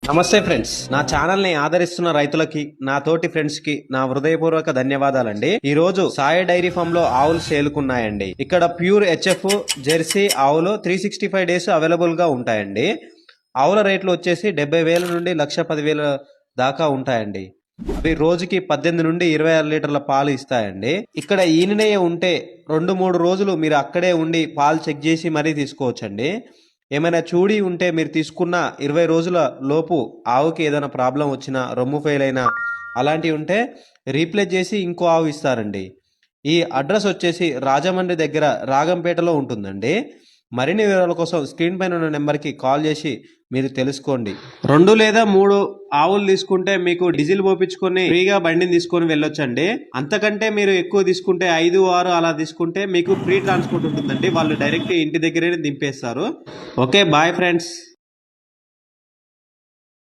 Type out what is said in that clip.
నమస్తే ఫ్రెండ్స్, నా ఛానల్ ని ఆదరిస్తున్న రైతులకి, నా తోటి ఫ్రెండ్స్ కి నా హృదయపూర్వక ధన్యవాదాలండి. ఈ రోజు సాయి డైరీ ఫామ్ లో ఆవులు సేలుకున్నాయండి. ఇక్కడ ప్యూర్ హెచ్ఎఫ్ జెర్సీ ఆవులు 365 డేస్ అవైలబుల్ గా ఉంటాయండి. ఆవుల రేట్లు వచ్చేసి 70,000 నుండి 1,10,000 దాకా ఉంటాయండి. అవి రోజుకి 18 నుండి 26 లీటర్ల పాలు ఇస్తాయండి. ఇక్కడ ఈనినయ్య ఉంటే 2-3 రోజులు మీరు అక్కడే ఉండి పాలు చెక్ చేసి మరీ తీసుకోవచ్చండి. ఏమైనా చూడి ఉంటే మీరు తీసుకున్న 20 రోజుల లోపు ఆవుకి ఏదైనా ప్రాబ్లం వచ్చినా, రొమ్ము ఫెయిల్ అయినా అలాంటివి ఉంటే రీప్లేస్ చేసి ఇంకో ఆవు ఇస్తారండి. ఈ అడ్రస్ వచ్చేసి రాజమండ్రి దగ్గర రాగంపేటలో ఉంటుందండి. మరిన్ని వివరాల కోసం స్క్రీన్ పైన ఉన్న నెంబర్కి కాల్ చేసి మీరు తెలుసుకోండి. 2 లేదా 3 ఆవులు తీసుకుంటే మీకు డీజిల్ పోపించుకొని ఫ్రీగా బండిని తీసుకొని వెళ్ళొచ్చండి. అంతకంటే మీరు ఎక్కువ తీసుకుంటే 5-6 అలా తీసుకుంటే మీకు ఫ్రీ ట్రాన్స్పోర్ట్ ఉంటుందండి. వాళ్ళు డైరెక్ట్ ఇంటి దగ్గరే దింపేస్తారు. Okay, bye friends.